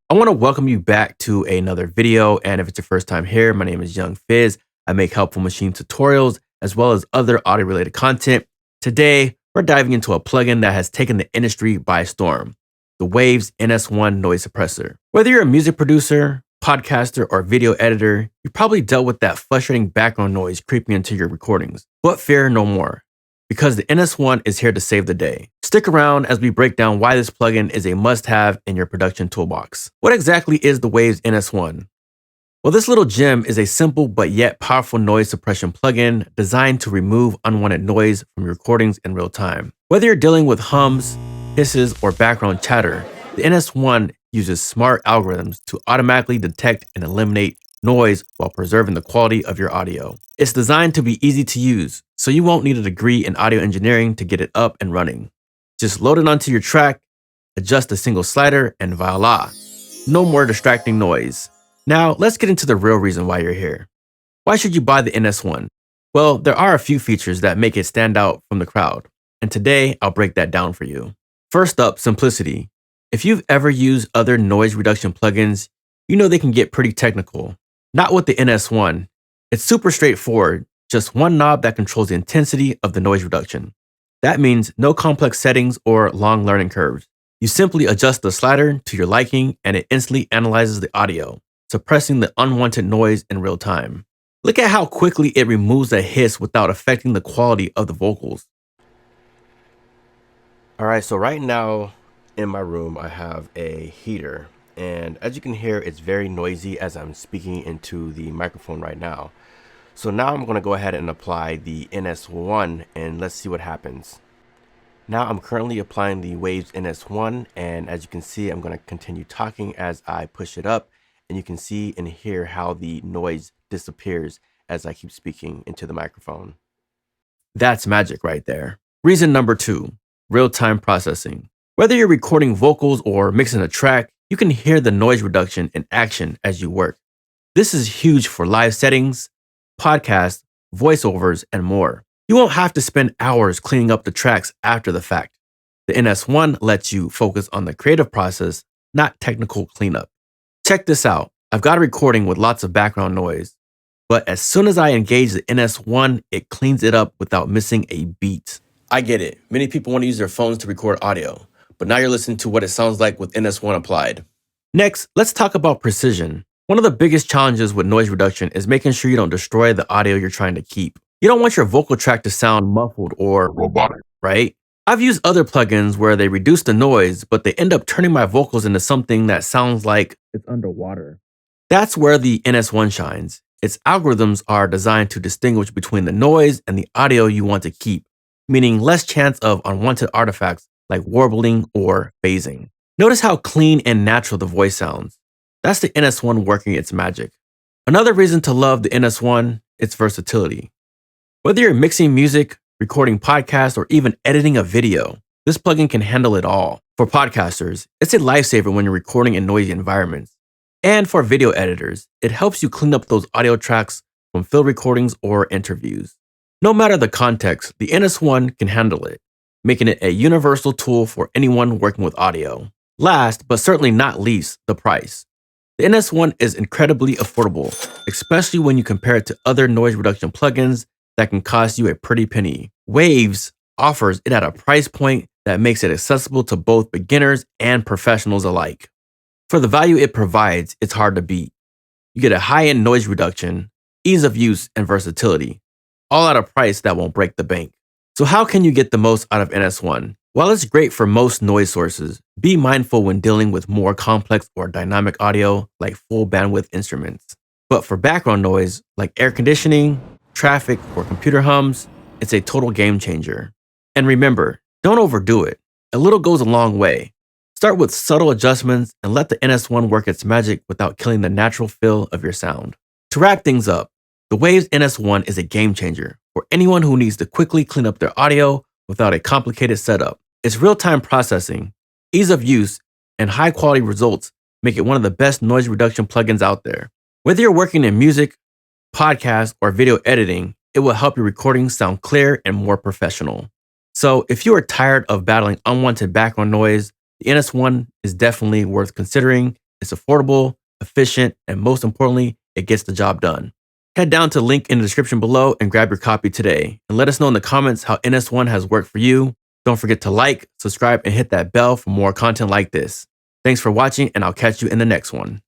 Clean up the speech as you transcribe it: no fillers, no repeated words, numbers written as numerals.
I want to welcome you back to another video. And if it's your first time here, my name is Young Fizz. I make helpful machine tutorials as well as other audio related content. Today, we're diving into a plugin that has taken the industry by storm, the Waves NS1 Noise Suppressor. Whether you're a music producer, podcaster, or video editor, you probably dealt with that frustrating background noise creeping into your recordings. But fear no more, because the NS1 is here to save the day. Stick around as we break down why this plugin is a must-have in your production toolbox. What exactly is the Waves NS1? Well, this little gem is a simple but yet powerful noise suppression plugin designed to remove unwanted noise from your recordings in real time. Whether you're dealing with hums, hisses, or background chatter, the NS1 uses smart algorithms to automatically detect and eliminate noise while preserving the quality of your audio. It's designed to be easy to use, so you won't need a degree in audio engineering to get it up and running. Just load it onto your track, adjust a single slider, and voila, no more distracting noise. Now, let's get into the real reason why you're here. Why should you buy the NS1? Well, there are a few features that make it stand out from the crowd, and today I'll break that down for you. First up, simplicity. If you've ever used other noise reduction plugins, you know they can get pretty technical. Not with the NS1. It's super straightforward, just one knob that controls the intensity of the noise reduction. That means no complex settings or long learning curves. You simply adjust the slider to your liking and it instantly analyzes the audio, suppressing the unwanted noise in real time. Look at how quickly it removes the hiss without affecting the quality of the vocals. Alright, so right now in my room I have a heater, and as you can hear, it's very noisy as I'm speaking into the microphone right now. So now I'm going to go ahead and apply the NS1 and let's see what happens. Now I'm currently applying the Waves NS1, and as you can see, I'm going to continue talking as I push it up, and you can see and hear how the noise disappears as I keep speaking into the microphone. That's magic right there. Reason number 2, real-time processing. Whether you're recording vocals or mixing a track, you can hear the noise reduction in action as you work. This is huge for live settings, podcasts, voiceovers, and more. You won't have to spend hours cleaning up the tracks after the fact. The NS1 lets you focus on the creative process, not technical cleanup. Check this out. I've got a recording with lots of background noise, but as soon as I engage the NS1, it cleans it up without missing a beat. I get it. Many people want to use their phones to record audio, but now you're listening to what it sounds like with NS1 applied. Next, let's talk about precision. One of the biggest challenges with noise reduction is making sure you don't destroy the audio you're trying to keep. You don't want your vocal track to sound muffled or robotic, right? I've used other plugins where they reduce the noise, but they end up turning my vocals into something that sounds like it's underwater. That's where the NS1 shines. Its algorithms are designed to distinguish between the noise and the audio you want to keep, meaning less chance of unwanted artifacts like warbling or phasing. Notice how clean and natural the voice sounds. That's the NS1 working its magic. Another reason to love the NS1, its versatility. Whether you're mixing music, recording podcasts, or even editing a video, this plugin can handle it all. For podcasters, it's a lifesaver when you're recording in noisy environments. And for video editors, it helps you clean up those audio tracks from field recordings or interviews. No matter the context, the NS1 can handle it, making it a universal tool for anyone working with audio. Last, but certainly not least, the price. The NS1 is incredibly affordable, especially when you compare it to other noise reduction plugins that can cost you a pretty penny. Waves offers it at a price point that makes it accessible to both beginners and professionals alike. For the value it provides, it's hard to beat. You get a high-end noise reduction, ease of use, and versatility, all at a price that won't break the bank. So how can you get the most out of NS1? While it's great for most noise sources, be mindful when dealing with more complex or dynamic audio like full bandwidth instruments. But for background noise like air conditioning, traffic, or computer hums, it's a total game changer. And remember, don't overdo it. A little goes a long way. Start with subtle adjustments and let the NS1 work its magic without killing the natural feel of your sound. To wrap things up, the Waves NS1 is a game changer for anyone who needs to quickly clean up their audio without a complicated setup. Its real-time processing, ease of use, and high-quality results make it one of the best noise reduction plugins out there. Whether you're working in music, podcast, or video editing, it will help your recordings sound clear and more professional. So if you are tired of battling unwanted background noise, the NS1 is definitely worth considering, It's affordable, efficient, and most importantly, it gets the job done. Head down to the link in the description below and grab your copy today. And let us know in the comments how NS1 has worked for you. Don't forget to like, subscribe, and hit that bell for more content like this. Thanks for watching, and I'll catch you in the next one.